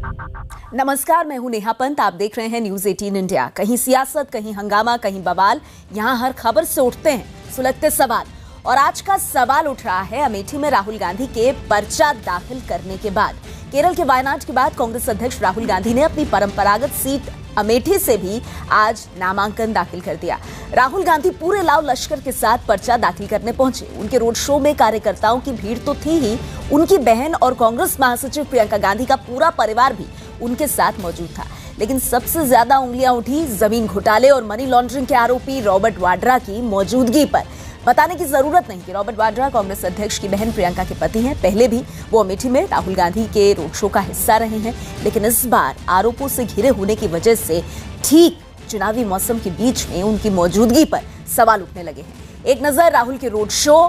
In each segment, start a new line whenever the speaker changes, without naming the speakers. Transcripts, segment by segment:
नमस्कार, मैं हूं नेहा पंत। आप देख रहे हैं न्यूज 18 इंडिया। कहीं सियासत, कहीं हंगामा, कहीं बवाल, यहां हर खबर से उठते हैं सुलगते सवाल। और आज का सवाल उठ रहा है अमेठी में राहुल गांधी के पर्चा दाखिल करने के बाद। केरल के वायनाड के बाद कांग्रेस अध्यक्ष राहुल गांधी ने अपनी परंपरागत सीट अमेठी से भी आज नामांकन दाखिल कर दिया। राहुल गांधी पूरे लाव लश्कर के साथ पर्चा दाखिल करने पहुंचे। उनके रोड शो में कार्यकर्ताओं की भीड़ तो थी ही, उनकी बहन और कांग्रेस महासचिव प्रियंका गांधी का पूरा परिवार भी उनके साथ मौजूद था। लेकिन सबसे ज्यादा उंगलियां उठी जमीन घोटाले और मनी लॉन्ड्रिंग के आरोपी रॉबर्ट वाड्रा की मौजूदगी पर। बताने की जरूरत नहीं कि रॉबर्ट वाड्रा कांग्रेस अध्यक्ष की बहन प्रियंका के पति हैं। पहले भी वो अमेठी में राहुल गांधी के रोड शो का हिस्सा रहे हैं, लेकिन इस बार आरोपों से घिरे होने की वजह से ठीक चुनावी मौसम के बीच में उनकी मौजूदगी पर सवाल उठने लगे हैं। एक नजर राहुल के रोड शो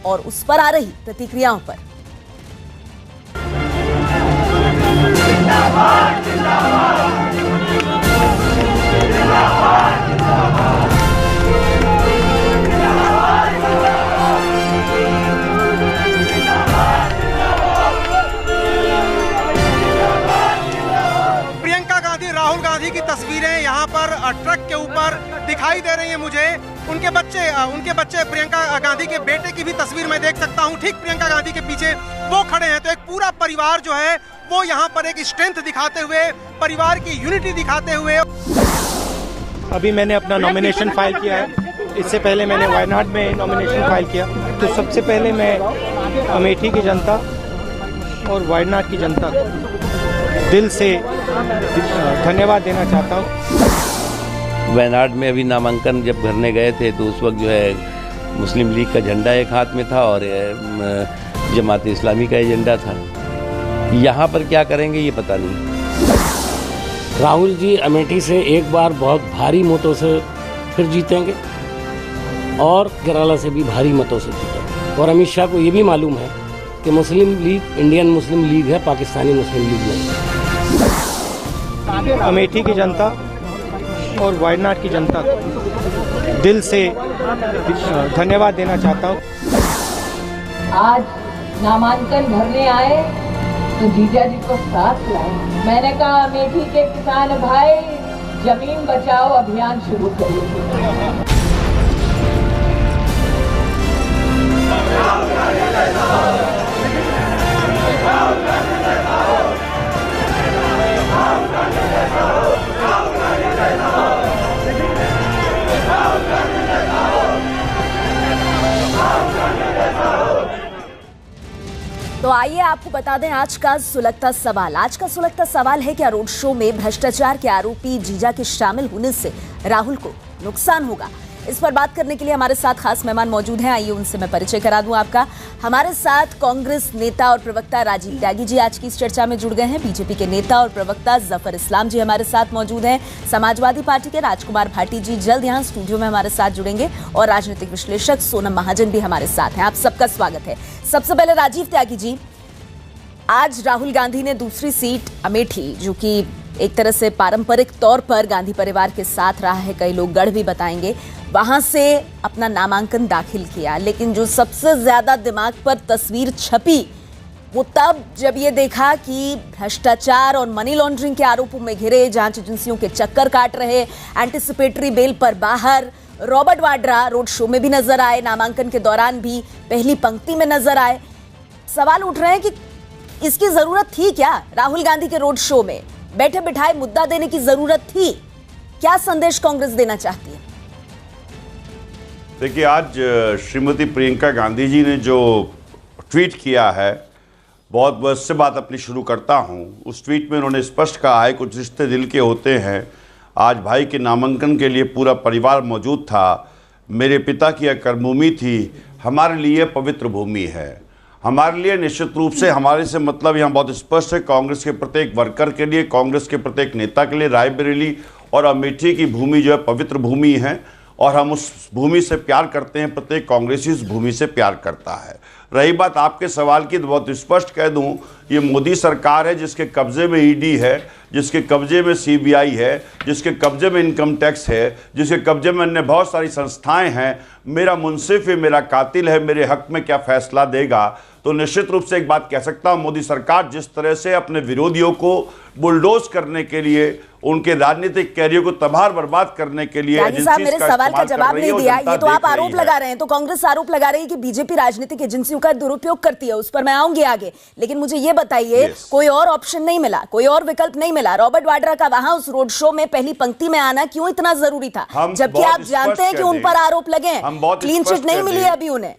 और उस पर आ रही प्रतिक्रियाओं पर।
प्रियंका गांधी, राहुल गांधी की तस्वीरें यहाँ पर ट्रक के ऊपर दिखाई दे रही हैं मुझे। उनके बच्चे प्रियंका गांधी के बेटे की भी तस्वीर मैं देख सकता हूँ। ठीक प्रियंका गांधी के पीछे वो खड़े हैं। तो एक पूरा परिवार जो है वो यहाँ पर एक स्ट्रेंथ दिखाते हुए, परिवार की यूनिटी दिखाते हुए।
अभी मैंने अपना नॉमिनेशन फाइल किया है। इससे पहले मैंने वायनाड में नॉमिनेशन फाइल किया। तो सबसे पहले मैं अमेठी की जनता और वायनाड की जनता को दिल से धन्यवाद देना चाहता हूँ।
वायनाड में अभी नामांकन जब भरने गए थे तो उस वक्त जो है मुस्लिम लीग का झंडा एक हाथ में था और जमात इस्लामी का एजेंडा था। यहाँ पर क्या करेंगे ये पता नहीं।
राहुल जी अमेठी से एक बार बहुत भारी मतों से फिर जीतेंगे और केरला से भी भारी मतों से जीतेंगे। और अमित शाह को ये भी मालूम है कि मुस्लिम लीग इंडियन मुस्लिम लीग है, पाकिस्तानी मुस्लिम लीग नहीं।
अमेठी की जनता और वायनाड की जनता को दिल से धन्यवाद देना चाहता हूँ।
आज नामांकन भरने आए तो जीजा जी को साथ लाए। मैंने कहा अमेठी के किसान भाई, जमीन बचाओ अभियान शुरू करिए।
तो आइए आपको बता दें आज का सुलगता सवाल। आज का सुलगता सवाल है, क्या रोड शो में भ्रष्टाचार के आरोपी जीजा के शामिल होने से राहुल को नुकसान होगा? इस पर बात करने के लिए हमारे साथ खास मेहमान मौजूद हैं। आइए उनसे मैं परिचय करा दूं आपका। हमारे साथ कांग्रेस नेता और प्रवक्ता राजीव त्यागी जी आज की इस चर्चा में जुड़ गए हैं। बीजेपी के नेता और प्रवक्ता जफर इस्लाम जी हमारे साथ मौजूद हैं। समाजवादी पार्टी के राजकुमार भाटी जी जल्द यहाँ स्टूडियो में हमारे साथ जुड़ेंगे और राजनीतिक विश्लेषक सोनम महाजन भी हमारे साथ हैं। आप सबका स्वागत है। सबसे पहले राजीव त्यागी जी, आज राहुल गांधी ने दूसरी सीट अमेठी, जो कि एक तरह से पारंपरिक तौर पर गांधी परिवार के साथ रहा है, कई लोग गढ़ भी बताएंगे, वहां से अपना नामांकन दाखिल किया। लेकिन जो सबसे ज्यादा दिमाग पर तस्वीर छपी वो तब जब ये देखा कि भ्रष्टाचार और मनी लॉन्ड्रिंग के आरोपों में घिरे, जांच एजेंसियों के चक्कर काट रहे, एंटिसिपेटरी बेल पर बाहर रॉबर्ट वाड्रा रोड शो में भी नजर आए, नामांकन के दौरान भी पहली पंक्ति में नजर आए। सवाल उठ रहे हैं कि इसकी जरूरत थी क्या? राहुल गांधी के रोड शो में बैठे बिठाए मुद्दा देने की जरूरत थी? क्या संदेश कांग्रेस देना चाहती है?
देखिए, आज श्रीमती प्रियंका गांधी जी ने जो ट्वीट किया है, बहुत उससे बात अपनी शुरू करता हूं। उस ट्वीट में उन्होंने स्पष्ट कहा है, कुछ रिश्ते दिल के होते हैं। आज भाई के नामांकन के लिए पूरा परिवार मौजूद था। मेरे पिता की यह कर्मभूमि थी, हमारे लिए पवित्र भूमि है। हमारे लिए निश्चित रूप से, हमारे से मतलब यहाँ बहुत स्पष्ट है, कांग्रेस के प्रत्येक वर्कर के लिए, कांग्रेस के प्रत्येक नेता के लिए रायबरेली और अमेठी की भूमि जो है पवित्र भूमि है और हम उस भूमि से प्यार करते हैं। प्रत्येक कांग्रेसी उस भूमि से प्यार करता है। रही बात आपके सवाल की, तो बहुत स्पष्ट कह दूं, ये मोदी सरकार है जिसके कब्जे में ईडी है, जिसके कब्जे में सीबीआई है, जिसके कब्जे में इनकम टैक्स है, जिसके कब्जे में अन्य बहुत सारी संस्थाएं हैं। मेरा मुंसिफ है, मेरा कातिल है, मेरे हक में क्या फैसला देगा? तो निश्चित रूप से एक बात कह सकता हूं, मोदी सरकार जिस तरह से अपने विरोधियों को बुलडोज करने के लिए, उनके राजनीतिक कैरियर को तबाह बर्बाद करने के लिए
साहब मेरे सवाल का जवाब नहीं दिया। ये तो आप आरोप लगा रहे हैं, तो कांग्रेस आरोप लगा रही है कि बीजेपी राजनीतिक एजेंसियों का दुरुपयोग करती है। उस पर मैं आऊंगी आगे, लेकिन मुझे ये बताइए, कोई और ऑप्शन नहीं मिला, कोई और विकल्प नहीं मिला? रॉबर्ट वाड्रा का वहां उस रोड शो में पहली पंक्ति में आना क्यों इतना जरूरी था, जबकि आप जानते हैं कि उन पर आरोप लगे हैं, क्लीन चिट नहीं मिली अभी उन्हें?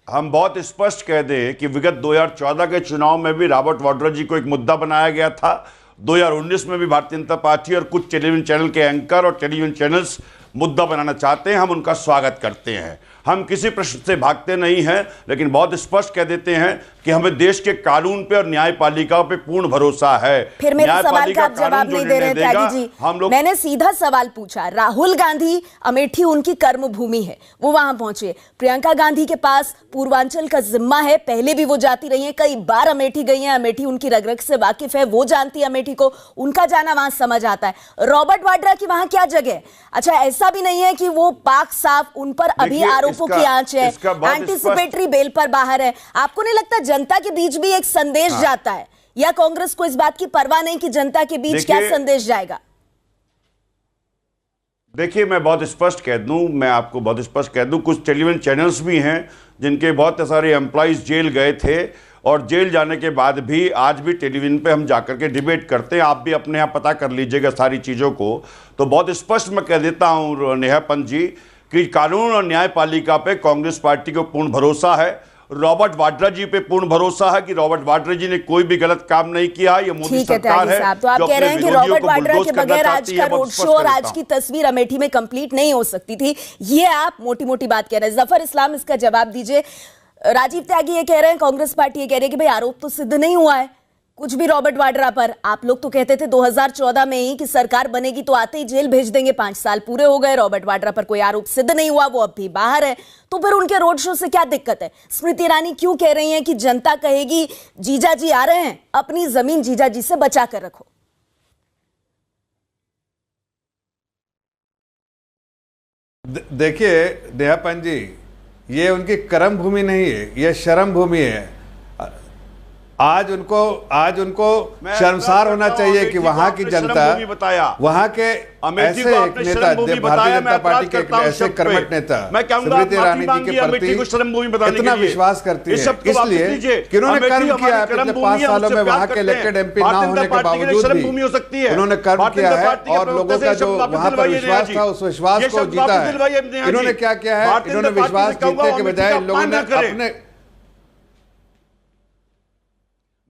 हम बहुत स्पष्ट कह दें कि विगत 2014 के चुनाव में भी रॉबर्ट वाड्रा जी को एक मुद्दा बनाया गया था। 2019 में भी भारतीय जनता पार्टी और कुछ टेलीविजन चैनल के एंकर और टेलीविजन चैनल्स मुद्दा बनाना चाहते हैं, हम उनका स्वागत करते हैं। हम किसी प्रश्न से भागते नहीं हैं, लेकिन बहुत स्पष्ट कह देते हैं कि हमें देश के कानून पे और न्यायपालिका पे पूर्ण भरोसा है।
फिर मेरे सवाल का आप जवाब नहीं दे रहे त्यागी जी। मैंने सीधा सवाल पूछा, राहुल गांधी, अमेठी उनकी कर्म भूमि है, वो वहां पहुंचे। प्रियंका गांधी के पास पूर्वांचल का जिम्मा है, पहले भी वो जाती रही है, कई बार अमेठी गई है, अमेठी उनकी रग रग से वाकिफ है, वो जानती है अमेठी को, उनका जाना वहां समझ आता है। रॉबर्ट वाड्रा की वहां क्या जगह? अच्छा, ऐसा भी नहीं है कि वो पाक साफ, उन पर अभी आरोपों की आंच है, एंटीसिपेटरी बेल पर बाहर है। आपको नहीं लगता जनता के बीच भी एक संदेश जाता है, या कांग्रेस को इस बात की परवाह नहीं कि जनता के बीच क्या संदेश जाएगा?
देखिए, मैं बहुत स्पष्ट कह दूं, मैं आपको बहुत स्पष्ट कह दूं, कुछ टेलीविजन चैनल्स भी हैं जिनके बहुत सारे एम्प्लॉइज जेल गए थे, और जेल जाने के बाद भी आज भी टेलीविजन पे हम जाकर के डिबेट करते हैं। आप भी अपने यहाँ पता कर लीजिएगा सारी चीज़ों को। तो बहुत स्पष्ट मैं कह देता हूँ नेहा पंत जी कि कानून और न्यायपालिका पे कांग्रेस पार्टी को पूर्ण भरोसा है। रॉबर्ट वाड्रा जी पे पूर्ण भरोसा है कि रॉबर्ट वाड्रा जी ने कोई भी गलत काम नहीं किया। ये मोदी सरकार है।
तो आप कह रहे हैं कि रॉबर्ट वाड्रा के बगैर आज का रोड शो और आज की तस्वीर अमेठी में कंप्लीट नहीं हो सकती थी, ये आप मोटी मोटी बात कह रहे हैं। जफर इस्लाम, इसका जवाब दीजिए। राजीव त्यागी ये कह रहे हैं, कांग्रेस पार्टी ये कह रही है कि भाई आरोप तो सिद्ध नहीं हुआ है कुछ भी रॉबर्ट वाड्रा पर। आप लोग तो कहते थे 2014 में ही कि सरकार बनेगी तो आते ही जेल भेज देंगे, 5 साल पूरे हो गए, रॉबर्ट वाड्रा पर कोई आरोप सिद्ध नहीं हुआ, वो अब भी बाहर है, तो फिर उनके रोड शो से क्या दिक्कत है? स्मृति ईरानी क्यों कह रही हैं कि जनता कहेगी जीजा जी आ रहे हैं, अपनी जमीन जीजा जी से बचा कर रखो?
देखिए नेहापन जी, ये उनकी कर्म भूमि नहीं है, ये शर्म भूमि है। आज उनको शर्मसार होना चाहिए कि वहां की जनता, वहां के ऐसे एक नेता, भारतीय जनता पार्टी के ऐसे कर्मठ नेता स्मृति ईरानी जी के प्रति इतना विश्वास करती है, इसलिए कि उन्होंने कर्म किया है पिछले 5 सालों में। वहां के इलेक्टेड एमपी ना होने के बावजूद भी उन्होंने कर्म किया है, और लोगों का जो वहां पर विश्वास था, उस विश्वास को जीता है। इन्होंने क्या किया है, इन्होंने विश्वास जीतने के बजाय लोगों ने अपने,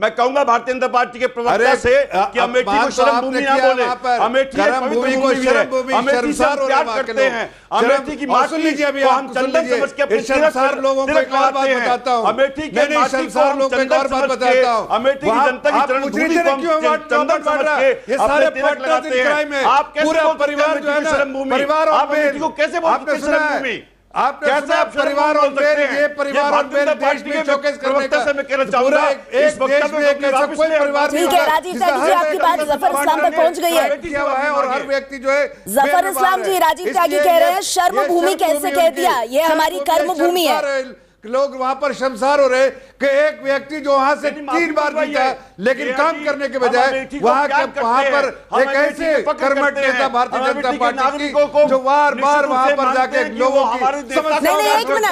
मैं कहूंगा भारतीय जनता पार्टी के प्रवक्ता से कि अमेठी को शर्म भूमि ना बोले। अमेठी
शर्म भूमि को शर्म भूमि, शर्मसार हो रहे करते हैं।
अमेठी की
सुन लीजिए, अभी आप सुन लीजिए, शर्मसार लोगों को एक और बात बताता हूं।
अमेठी के
शर्मसार लोगों को एक और बात बताता हूं।
अमेठी की जनता की चरण भूमि को चंदन समझ के
ये सारे पार्टनर्स इन क्राइम में,
आप
पूरा परिवार जो है ना, परिवार और
अमेठी को कैसे बोलते हैं शर्म भूमि?
आपने सुना परिवार और बेर, ये परिवार और बेर देश में चौकेस करने का पूरा एक देश में एक ऐसा कोई परिवार नहीं है।
राजीव त्यागी जी, आपकी बात जफर इस्लाम तक पहुंच गई है,
और हर व्यक्ति जो है
जफर इस्लाम जी, राजीव त्यागी कह रहे हैं शर्म भूमि कैसे कह दिया, ये हमारी कर्म भूमि है।
लोग वहां पर शर्मसार हो रहे कि एक व्यक्ति जो वहां से 3 बार जीता, लेकिन काम करने के बजाय वहां पर एक ऐसे कर्मठ नेता भारतीय जनता पार्टी की जो बार बार वहां पर जाके लोगों की समस्या।
नहीं, एक मिनट,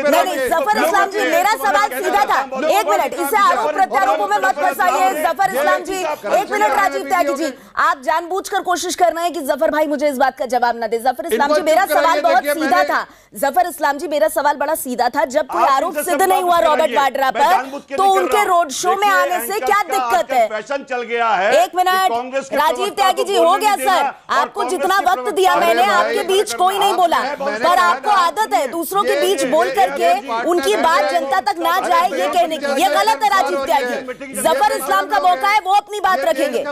नहीं, जफर इस्लाम जी, मेरा सवाल सीधा था। एक मिनट, इसे आरोप प्रत्यारोपों में मत फंसाइए जफर इस्लाम जी। 1 मिनट राजीव त्यागी जी, आप जानबूझकर कोशिश कर रहे हैं कि जफर भाई मुझे इस बात का जवाब ना दे। जफर इस्लाम जी, मेरा सवाल बहुत सीधा था। जफर इस्लाम जी, मेरा सवाल बड़ा सीधा था। जब कोई आरोप सिद्ध नहीं हुआ हुआ रॉबर्ट वाड्रा पर, तो उनके रोड शो में आने से क्या दिक्कत है?
फैशन चल गया है।
एक मिनट राजीव त्यागी जी, हो गया सर, आपको जितना वक्त दिया मैंने, आपके बीच कोई नहीं बोला, पर आपको आदत है दूसरों के बीच बोल करके उनकी बात जनता तक ना जाए ये कहने की, ये गलत है राजीव त्यागी। जफर इस्लाम का मौका है, वो अपनी बात रखेंगे,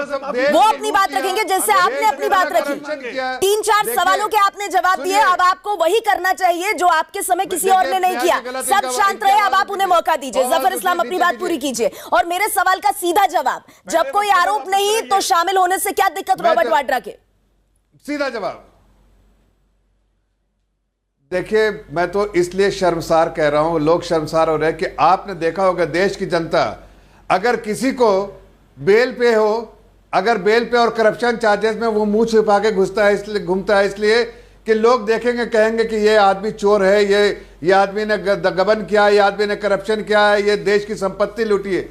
वो अपनी बात रखेंगे जैसे आपने अपनी बात रखी। 3-4 सवालों के आपने जवाब दिए, अब आपको वही करना चाहिए जो आपके समय किसी और ने नहीं किया। सब शांत रहे, अब आप उन्हें मौका दीजिए। जफर इस्लाम अपनी बात पूरी कीजिए और मेरे सवाल का सीधा जवाब, जब कोई आरोप नहीं तो शामिल होने से क्या दिक्कत रॉबर्ट वाड्रा के?
सीधा जवाब देखिए, मैं तो इसलिए शर्मसार कह रहा हूं, लोग शर्मसार हो रहे हैं कि आपने देखा होगा देश की जनता अगर किसी को बेल पे हो, अगर बेल पे और करप्शन चार्जेस में वो मुंह छिपा के घुसता है, इसलिए घूमता है, इसलिए कि लोग देखेंगे, कहेंगे कि ये आदमी चोर है, ये आदमी ने गबन किया है, ये आदमी ने करप्शन किया है, ये देश की संपत्ति लूटी है।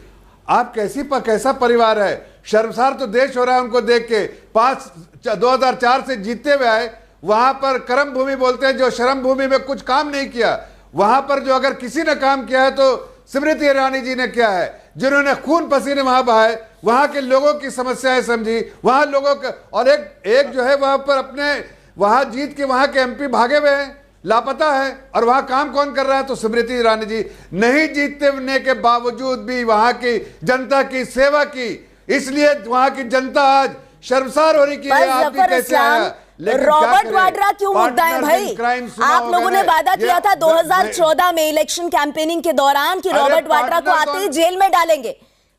आप कैसा परिवार है? शर्मसार तो देश हो रहा है उनको देख के। 2004 से जीतते हुए आए, वहां पर कर्म भूमि बोलते हैं, जो शर्म भूमि में कुछ काम नहीं किया। वहां पर जो अगर किसी ने काम किया है तो स्मृति ईरानी जी ने किया है, जिन्होंने खून पसीने वहां बहाए, वहां के लोगों की समस्याएं समझी, वहां लोगों का, और एक जो है वहां पर अपने वहां जीत के वहां के एमपी भागे हुए हैं, लापता है, और वहां काम कौन कर रहा है? तो स्मृति ईरानी जी। नहीं जीतने के बावजूद भी वहां की जनता की सेवा की, इसलिए वहां की जनता आज शर्मसार हो रही कि आदमी कैसे आया।
रॉबर्ट वाड्रा क्यों मुद्दा है भाई? आप लोगों ने वादा किया था 2014 में इलेक्शन कैंपेनिंग के दौरान कि रॉबर्ट वाड्रा को आते ही जेल में डालेंगे।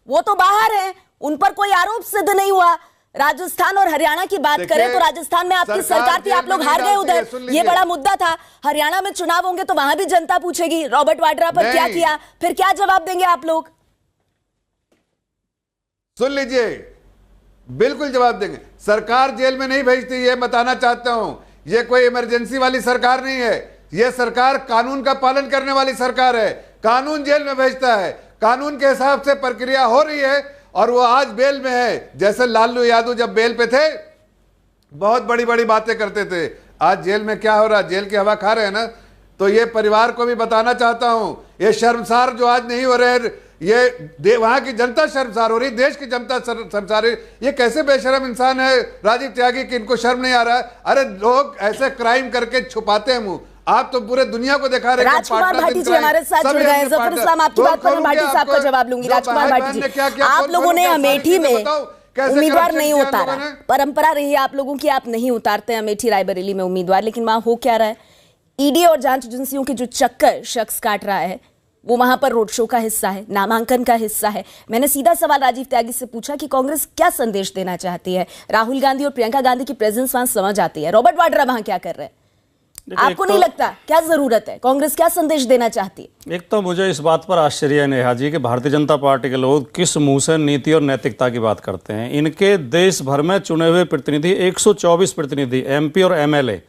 वो तो बाहर हैं, उन पर कोई आरोप सिद्ध नहीं हुआ। राजस्थान और हरियाणा की बात करें तो राजस्थान में आपकी सरकार थी, आप लोग हार गए उधर, ये बड़ा मुद्दा था। हरियाणा में चुनाव होंगे तो वहां भी जनता पूछेगी रॉबर्ट वाड्रा पर क्या किया, फिर क्या जवाब देंगे आप लोग?
सुन लीजिए, बिल्कुल जवाब देंगे। सरकार जेल में नहीं भेजती, ये बताना चाहता हूं। ये कोई इमरजेंसी वाली सरकार नहीं है, ये सरकार कानून का पालन करने वाली सरकार है। कानून जेल में भेजता है, कानून के हिसाब से प्रक्रिया हो रही है, और वो आज बेल में है। जैसे लालू यादव जब बेल पे थे बहुत बड़ी बड़ी बातें करते थे, आज जेल में क्या हो रहा है? जेल की हवा खा रहे हैं ना। तो ये परिवार को भी बताना चाहता हूं, ये शर्मसार जो आज नहीं हो रहे, ये वहां की जनता शर्मसार हो रही, देश की जनता शर्मसार हो रही। ये कैसे बेशरम इंसान है राजीव त्यागी कि इनको शर्म नहीं आ रहा है? अरे लोग ऐसे क्राइम करके छुपाते हैं मुंह, आप तो पूरे दुनिया को दिखा रहे हैं।
राजकुमार भाटी जी हमारे साथ जुड़ गए हैं। जफर इस्लाम, आपकी बात पर मैं भाटी साहब का जवाब लूंगी। राजकुमार भाटी जी, आप लोगों ने अमेठी में उम्मीदवार नहीं उतारा, परंपरा रही है आप लोगों की, आप नहीं उतारते अमेठी रायबरेली में उम्मीदवार, लेकिन वहां हो क्या रहा है? ईडी और जांच एजेंसियों के जो चक्कर शख्स काट रहा है वो वहां पर रोड शो का हिस्सा है, नामांकन का हिस्सा है। मैंने सीधा सवाल राजीव त्यागी से पूछा कि कांग्रेस क्या संदेश देना चाहती है? राहुल गांधी और प्रियंका गांधी की प्रेजेंस वहां समझ आती है, रॉबर्ट वाड्रा वहां क्या कर रहे हैं? आपको नहीं लगता क्या जरूरत है? कांग्रेस क्या संदेश देना चाहती है?
एक तो मुझे इस बात पर आश्चर्य है नेहा जी कि भारतीय जनता पार्टी के लोग किस मुंह से नीति और नैतिकता की बात करते हैं। इनके देश भर में चुने हुए प्रतिनिधि 124 प्रतिनिधि एमपी और एमएलए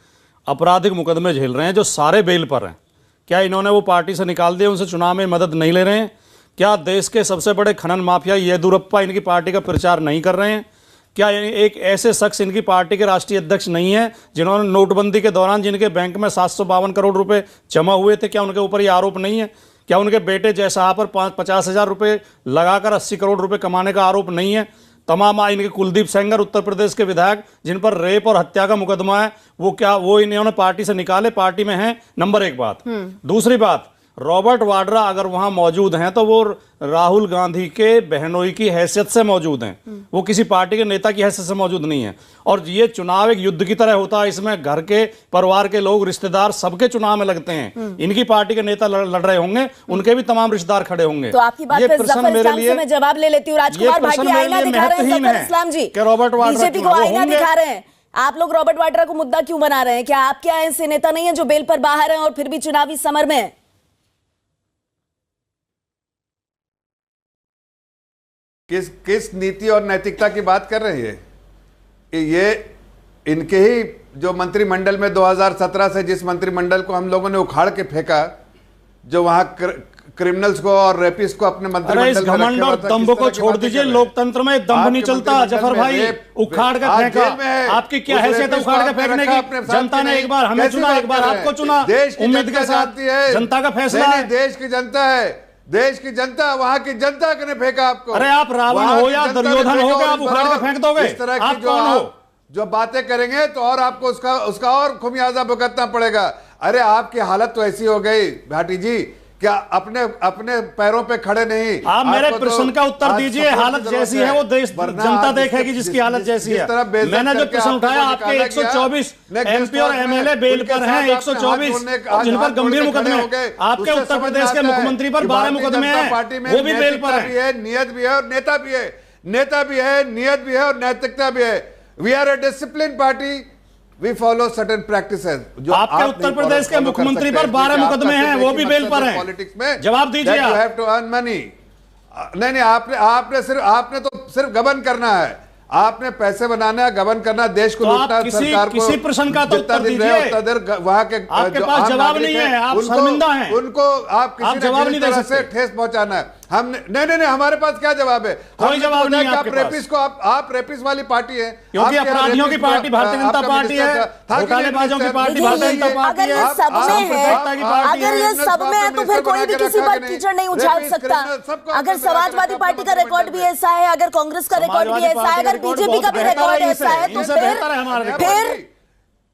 आपराधिक मुकदमे झेल रहे हैं जो सारे बेल पर हैं। क्या इन्होंने वो पार्टी से निकाल दिया, उनसे चुनाव में मदद नहीं ले रहे हैं? क्या देश के सबसे बड़े खनन माफिया येदियुरप्पा इनकी पार्टी का प्रचार नहीं कर रहे हैं? क्या एक ऐसे शख्स इनकी पार्टी के राष्ट्रीय अध्यक्ष नहीं है जिन्होंने नोटबंदी के दौरान जिनके बैंक में 752 करोड़ रुपए जमा हुए थे, क्या उनके ऊपर ये आरोप नहीं है? क्या उनके बेटे जयशाह पर 50,000 रुपए लगाकर 80 करोड़ रुपए कमाने का आरोप नहीं है? तमाम इनके कुलदीप सेंगर उत्तर प्रदेश के विधायक जिन पर रेप और हत्या का मुकदमा है, वो इन्होंने पार्टी से निकाले, पार्टी में हैं। नंबर एक बात। दूसरी बात, रॉबर्ट वाड्रा अगर वहां मौजूद हैं तो वो राहुल गांधी के बहनोई की हैसियत से मौजूद हैं, वो किसी पार्टी के नेता की हैसियत से मौजूद नहीं है। और ये चुनाव एक युद्ध की तरह होता है, इसमें घर के परिवार के लोग, रिश्तेदार सबके चुनाव में लगते हैं। इनकी पार्टी के नेता लड़ रहे होंगे, उनके भी तमाम रिश्तेदार खड़े होंगे।
तो आपकी बात पे जफर इस्लाम से मैं जवाब ले लेती हूँ। राजकुमार भाटी आईना दिखा रहे हैं जफर इस्लाम जी, बीजेपी को आईना दिखा रहे हैं। आप लोग रॉबर्ट वाड्रा को मुद्दा क्यों बना रहे हैं? क्या आप क्या ऐसे नेता नहीं है जो बेल पर बाहर हैं और फिर भी चुनावी समर में है?
किस नीति और नैतिकता की बात कर रहे हैं? ये इनके ही जो मंत्रिमंडल में 2017 से जिस मंत्रिमंडल को हम लोगों ने उखाड़ के फेंका, जो वहां क्रिमिनल्स को और रेपिस्ट को अपने मंत्रिमंडल में
घमंड और दंभ को छोड़ दीजिए। लोकतंत्र में दंभ नहीं चलता जफर भाई। उखाड़ कर फेंका, आपकी क्या हैसियत है उखाड़ कर फेंकने की? जनता ने एक बार हमें चुना, एक बार आपको चुना, उम्मीद के साथ जनता का फैसला है।
देश की जनता है, देश की जनता, वहां की जनता ने फेंका आपको।
अरे आप रावण हो या दुर्योधन हो, आप उखाड़ के फेंक दोगे?
इस तरह की जो बातें करेंगे तो और आपको उसका और खुमियाजा भुगतना पड़ेगा। अरे आपकी हालत तो ऐसी हो गई भाटी जी, क्या अपने पैरों पे खड़े नहीं।
आप मेरे प्रश्न का उत्तर दीजिए। हालत जैसी है वो देश जनता देखेगी जिसकी हालत जैसी है। मैंने जो प्रश्न उठाया, आपके 124 एमपी और एमएलए बेल पर हैं, 124 जिन पर गंभीर मुकदमे हैं। आपके उत्तर प्रदेश के मुख्यमंत्री पर 12 मुकदमे हैं, वो भी बेल पर है।
नियत भी है और नेता भी है, नेता भी है, नियत भी है और नैतिकता भी है। We are a discipline party, we follow certain practices. जो
आपके उत्तर प्रदेश के मुख्यमंत्री पर 12 मुकदमे हैं, वो भी बेल पर हैं।
पॉलिटिक्स में
जवाब दीजिए।
You have to earn money. नहीं, आपने तो सिर्फ गबन करना है, आपने पैसे बनाना है, गबन करना, देश को लूटना, सरकार को।
किसी प्रश्न का तो उत्तर दीजिए।
उतना देर वहां के
आपके पास जवाब नहीं है, आप शर्मिंदा हैं।
उनको आप किसी तरह से ठेस पहुंचाना है। हम नहीं, हमारे पास क्या जवाब है?
कोई जवाब नहीं है।
आप रेपिस्ट को आप रेपिस्ट वाली पार्टी है,
क्योंकि अपराधियों की पार्टी भारतीय जनता पार्टी है, घोटालेबाजों की पार्टी भारतीय जनता पार्टी है।
अगर ये सब में है तो फिर कोई भी किसी पर कीचड़ नहीं उछाल सकता। अगर समाजवादी पार्टी का रिकॉर्ड भी ऐसा है, अगर कांग्रेस का रिकॉर्ड भी ऐसा है, अगर बीजेपी का भी रिकॉर्ड ऐसा है, तो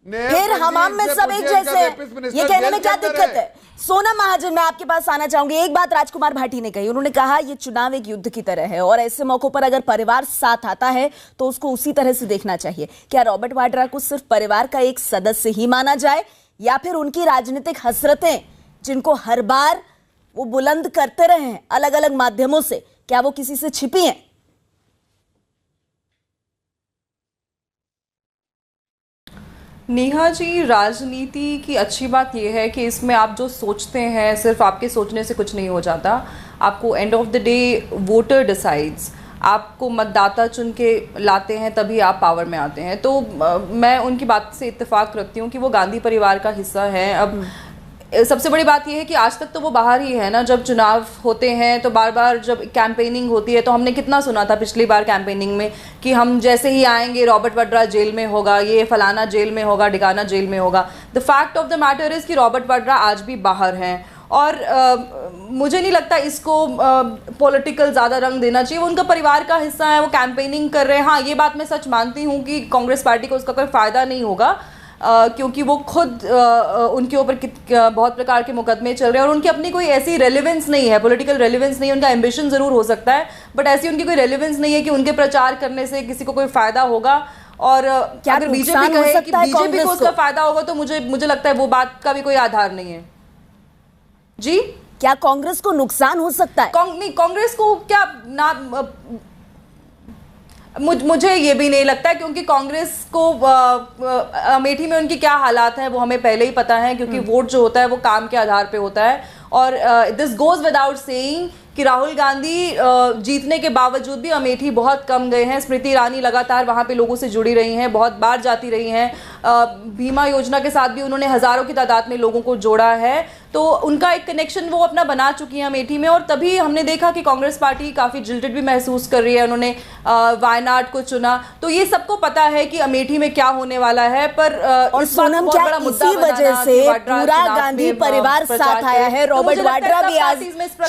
फिर हमाम में सब एक जैसे हैं। ये कहने में क्या दिक्कत है? सोनम महाजन, मैं आपके पास आना चाहूंगी। एक बात राजकुमार भाटी ने कही, उन्होंने कहा ये चुनाव एक युद्ध की तरह है और ऐसे मौकों पर अगर परिवार साथ आता है तो उसको उसी तरह से देखना चाहिए। क्या रॉबर्ट वाड्रा को सिर्फ परिवार का एक सदस्य ही माना जाए, या फिर उनकी राजनीतिक हसरतें जिनको हर बार वो बुलंद करते रहे हैं अलग अलग माध्यमों से, क्या वो किसी से छिपी हैं?
नेहा जी, राजनीति की अच्छी बात यह है कि इसमें आप जो सोचते हैं, सिर्फ आपके सोचने से कुछ नहीं हो जाता। आपको end of the day voter decides, आपको मतदाता चुन के लाते हैं, तभी आप पावर में आते हैं। तो मैं उनकी बात से इत्तेफाक रखती हूँ कि वो गांधी परिवार का हिस्सा हैं। अब सबसे बड़ी बात यह है कि आज तक तो वो बाहर ही है ना। जब चुनाव होते हैं तो बार बार जब कैंपेनिंग होती है तो हमने कितना सुना था पिछली बार कैंपेनिंग में कि हम जैसे ही आएंगे रॉबर्ट वाड्रा जेल में होगा, ये फलाना जेल में होगा, ढिकाना जेल में होगा। The fact of the matter is कि रॉबर्ट वाड्रा आज भी बाहर हैं और मुझे नहीं लगता इसको पॉलिटिकल ज़्यादा रंग देना चाहिए। वो उनका परिवार का हिस्सा है, वो कैंपेनिंग कर रहे हैं। हाँ, ये बात मैं सच मानती हूँ कि कांग्रेस पार्टी को उसका कोई फ़ायदा नहीं होगा, क्योंकि वो खुद उनके ऊपर बहुत प्रकार के मुकदमे चल रहे हैं और उनकी अपनी कोई ऐसी रेलेवेंस नहीं है, पॉलिटिकल रेलेवेंस नहीं है। उनका एम्बिशन ज़रूर हो सकता है, बट ऐसी उनकी कोई रेलेवेंस नहीं है कि उनके प्रचार करने से किसी को कोई फ़ायदा होगा। और क्या अगर बीजेपी कहे कि बीजेपी को उसका फ़ायदा होगा तो मुझे लगता है वो बात का भी कोई आधार नहीं है। जी,
क्या कांग्रेस को नुकसान हो सकता है?
नहीं, कांग्रेस को क्या ना, मुझे ये भी नहीं लगता है, क्योंकि कांग्रेस को अमेठी में उनकी क्या हालात हैं वो हमें पहले ही पता है, क्योंकि वोट जो होता है वो काम के आधार पे होता है। और दिस गोज विदाउट सेइंग कि राहुल गांधी जीतने के बावजूद भी अमेठी बहुत कम गए हैं। स्मृति ईरानी लगातार वहाँ पे लोगों से जुड़ी रही हैं, बहुत बार जाती रही हैं। बीमा योजना के साथ भी उन्होंने हज़ारों की तादाद में लोगों को जोड़ा है, तो उनका एक कनेक्शन वो अपना बना चुकी हैं अमेठी में। और तभी हमने देखा कि कांग्रेस पार्टी काफ़ी जिल्टेड भी महसूस कर रही है। उन्होंने वायनाड को चुना, तो ये सबको पता है कि अमेठी में क्या होने वाला है। पर
और सोनम, क्या इसी वजह से पूरा गांधी परिवार साथ आया है? रॉबर्ट वाड्रा भी आज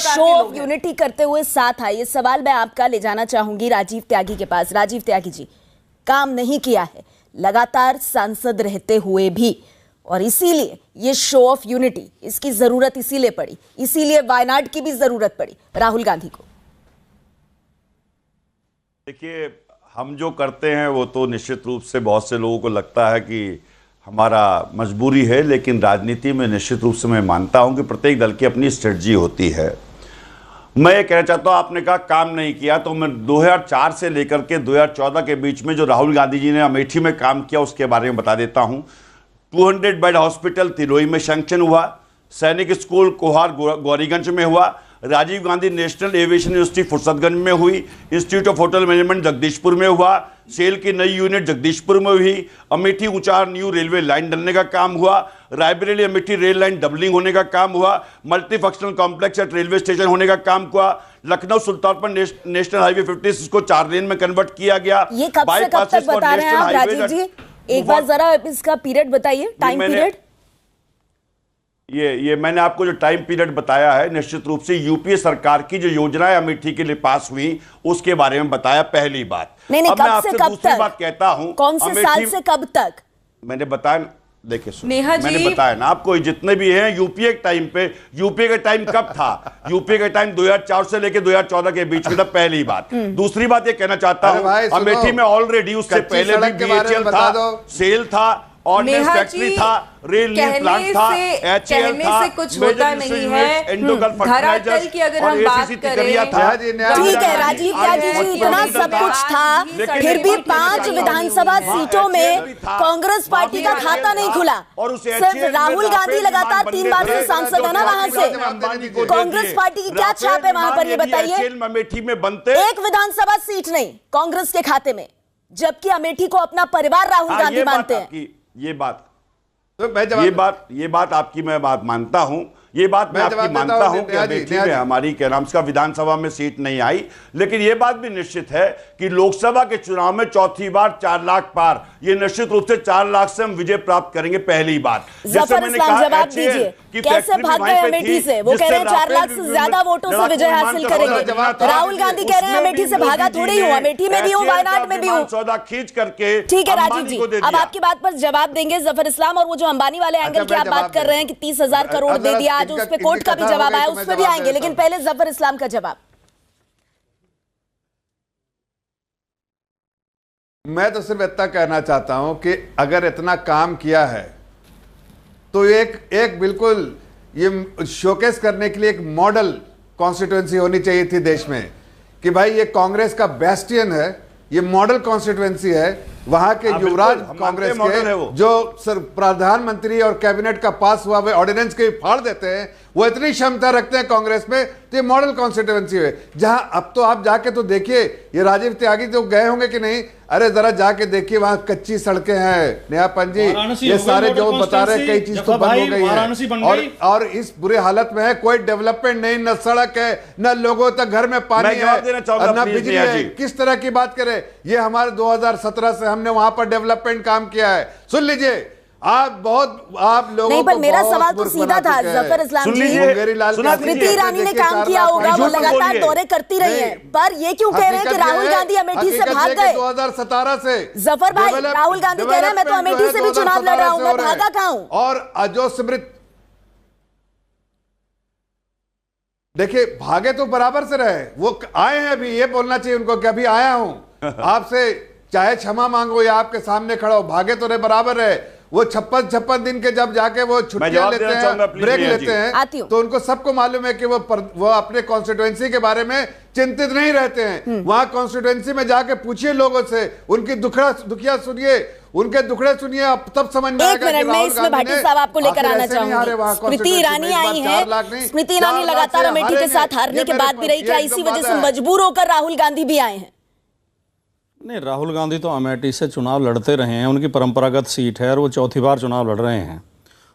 शो ऑफ यूनिटी करते हुए साथ आए। ये सवाल मैं आपका ले जाना चाहूंगी राजीव त्यागी के पास। राजीव त्यागी जी, काम नहीं किया है लगातार सांसद रहते हुए भी, और इसीलिए ये शो ऑफ यूनिटी, इसकी जरूरत इसीलिए पड़ी, इसीलिए वायनाड की भी जरूरत पड़ी राहुल गांधी को।
देखिए, हम जो करते हैं वो तो निश्चित रूप से बहुत से लोगों को लगता है कि हमारा मजबूरी है, लेकिन राजनीति में निश्चित रूप से मैं मानता हूं कि प्रत्येक दल की अपनी स्ट्रेटजी होती है। मैं ये कहना चाहता हूं, आपने कहा काम नहीं किया, तो मैं 2004 से लेकर के 2014 के बीच में जो राहुल गांधी जी ने अमेठी में काम किया उसके बारे में बता देता हूं। 200 बेड हॉस्पिटल तिलोई में सैंक्शन हुआ, सैनिक स्कूल कोहार गौरीगंज में हुआ, Rajiv Gandhi national aviation university Fursatganj में हुई, institute of hotel management Jagdishpur में हुआ, सेल की नई यूनिट जगदीशपुर में हुई, Amethi Unchahar new railway line डलने का काम हुआ, Raebareli Amethi rail line doubling होने का काम हुआ, multi functional complex at railway station होने का काम हुआ, लखनऊ सुल्तानपुर नेशनल हाईवे 50 इसको 4 लेन में कन्वर्ट किया गया।
ये कब से कब तक बता रहे हैं आप राजीव जी? एक बार जरा इसका पीरियड बताइए, टाइम पीरियड।
ये मैंने आपको जो टाइम पीरियड बताया है, निश्चित रूप से यूपीए सरकार की जो योजनाएं अमेठी के लिए पास हुई उसके बारे में बताया, पहली बात।
नहीं,
अब मैं
कब से
आपसे
कब
दूसरी
तक?
बात कहता हूं,
कौन से साल से कब तक?
मैंने बताया, देखिए
नेहा जी,
मैंने बताया ना आपको, जितने भी हैं यूपीए के टाइम पे, यूपीए का टाइम कब था? यूपीए का टाइम 2004 से लेकर 2014 के बीच में था, पहली बात। दूसरी बात ये कहना चाहता हूं, अमेठी में ऑलरेडी उससे पहले भी बीएचईएल था, सेल था, ऑर्डिनेंस फैक्ट्री था, रेल प्लांट था, एचएएल था,
से कुछ होता नहीं है। धरातल की अगर हम बात करें,
ठीक है राजीव त्यागी जी, इतना सब कुछ था, फिर भी 5 विधानसभा सीटों में कांग्रेस पार्टी का खाता नहीं खुला। सिर्फ राहुल गांधी लगातार 3 बार से सांसद है ना वहां से। कांग्रेस पार्टी की क्या छाप है वहां पर, ये बताइए।
अमेठी में बनते
एक विधानसभा सीट नहीं कांग्रेस के खाते में, जबकि अमेठी को अपना परिवार राहुल गांधी मानते हैं।
ये बात आपकी मैं बात मानता हूं, ये बात मैं आपकी मानता हूं कि अमेठी में हमारी क्या नाम इसका विधानसभा में सीट नहीं आई, लेकिन ये बात भी निश्चित है कि लोकसभा के चुनाव में चौथी बार 4 लाख पार, ये निश्चित रूप से 4 लाख से हम विजय प्राप्त करेंगे, पहली बात।
जफर इस्लाम, जवाब दीजिए, कैसे भाग गए अमेठी से? वो कह रहे हैं 4 लाख से ज्यादा वोटों से विजय हासिल करेंगे। राहुल गांधी कह रहे हैं अमेठी से भागा थोड़ी हूँ, अमेठी में भी हूँ, वायनाड में भी हूँ।
सौदा खींच करके,
ठीक है राजीव जी, अब आपकी बात पर जवाब देंगे जफर इस्लाम। और वो जो अंबानी वाले एंगल की आप बात कर रहे हैं कि 30,000 करोड़ दे दिया, आज उस पर कोर्ट का भी जवाब आया, उस पर भी आएंगे, लेकिन पहले जफर इस्लाम का जवाब।
मैं तो सिर्फ इतना कहना चाहता हूं कि अगर इतना काम किया है तो एक बिल्कुल ये शोकेस करने के लिए एक मॉडल कॉन्स्टिट्यूएंसी होनी चाहिए थी देश में, कि भाई ये कांग्रेस का बेस्टियन है, ये मॉडल कॉन्स्टिट्यूएंसी है, वहां के युवराज कांग्रेस के जो सर प्रधानमंत्री और कैबिनेट का पास हुआ हुए ऑर्डिनेंस के फाड़ देते हैं, वो इतनी क्षमता रखते हैं कांग्रेस में, तो ये मॉडल कॉन्स्टिट्यूएंसी है। जहां अब तो आप जाके तो देखिए, ये राजीव त्यागी तो गए होंगे कि नहीं, अरे जरा जाके देखिए, वहां कच्ची सड़कें हैं नेहापन जी, ये सारे जो बता रहे कई चीज तो बंद हो गई है, और इस बुरे हालत में है, कोई डेवलपमेंट नहीं, न सड़क है, न लोगों तक घर में पानी है, न बिजली है, किस तरह की बात करें। ये हमारे 2017 से हमने वहां पर डेवलपमेंट काम किया है। सुन लीजिए, आप लोगों
नहीं, पर
को
मेरा सवाल तो सीधा था जफर इस्लाम जी, स्मृति ईरानी ने काम किया होगा, वो लगातार दौरे करती रही है, पर ये क्यों कह रहे हैं कि राहुल गांधी अमेठी से भाग गए?
2017 से
जफर भाई, राहुल गांधी कह रहे हैं मैं तो अमेठी से भी चुनाव लड़ रहा हूं, मैं भागा कहां हूं?
और जो स्मृति, देखिए भागे तो बराबर से रहे, वो आए हैं, अभी ये बोलना चाहिए उनको कि अभी आया हूं आपसे, चाहे क्षमा मांगो या आपके सामने खड़ा हो, भागे तो रहे बराबर रहे। वो 56 दिन के जब जाके वो छुट्टियां लेते हैं, ब्रेक लेते हैं, तो उनको सबको मालूम है कि वो अपने कॉन्स्टिट्यूएंसी के बारे में चिंतित नहीं रहते हैं। वहां कॉन्स्टिट्यूएंसी में जाके पूछिए लोगों से, उनकी दुखिया सुनिए, उनके दुखड़े सुनिए, अब तब समझ में आएगा।
1 मिनट में इसमें भाटी साहब आपको लेकर आना चाहूंगी। स्मृति ईरानी आई हैं, स्मृति ईरानी लगातार अमेठी के साथ हारने के बाद भी रही, क्या इसी वजह से मजबूर होकर राहुल गांधी भी आए हैं?
नहीं, राहुल गांधी तो अमेठी से चुनाव लड़ते रहे हैं, उनकी परंपरागत सीट है और वो चौथी बार चुनाव लड़ रहे हैं।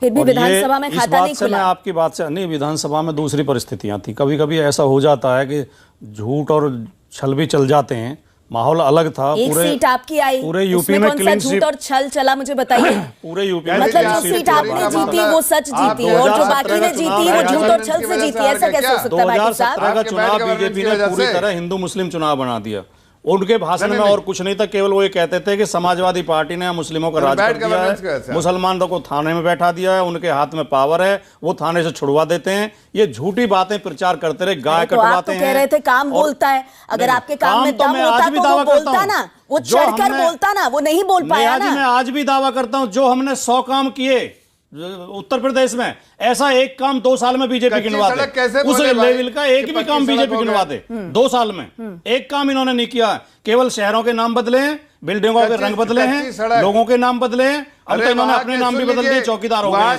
फिर भी विधानसभा में खाता नहीं खुला।
मैं आपकी बात से नहीं, विधानसभा में दूसरी परिस्थितियां थी, कभी कभी ऐसा हो जाता है कि झूठ और छल भी चल जाते हैं, माहौल अलग था।
एक सीट आपकी आई,
पूरे यूपी में क्लीन
झूठ और छल चला, मुझे बताइए।
पूरे यूपी में
मतलब जो सीट आपने जीती वो सच जीती और जो बाकी ने जीती वो झूठ और छल से जीती, ऐसा कैसे हो सकता है भाटी साहब?
2017 का चुनाव बीजेपी ने पूरी तरह हिंदू मुस्लिम चुनाव बना दिया। उनके भाषण में और कुछ नहीं था, केवल वो ये कहते थे कि समाजवादी पार्टी ने मुस्लिमों का राज कर दिया है, मुसलमानों को थाने में बैठा दिया है, उनके हाथ में पावर है, वो थाने से छुड़वा देते हैं। ये झूठी बातें प्रचार करते रहे, गाय कटवाते हैं।
कह रहे थे काम बोलता है, अगर आपके काम में दम होता तो वो बोलता ना, वो चढ़कर बोलता ना, वो नहीं बोल पाया ना।
मैं आज भी दावा करता हूं, जो हमने 100 काम किए उत्तर प्रदेश में, ऐसा एक काम 2 साल में बीजेपी गिनवा दे, उस लेवल का एक भी काम बीजेपी गिनवा दे 2 साल में। एक काम इन्होंने नहीं किया, केवल शहरों के नाम बदले हैं, बिल्डिंगों के रंग बदले हैं, लोगों के नाम बदले हैं, अब तो इन्होंने अपने नाम भी बदल दिए, चौकीदार हो गए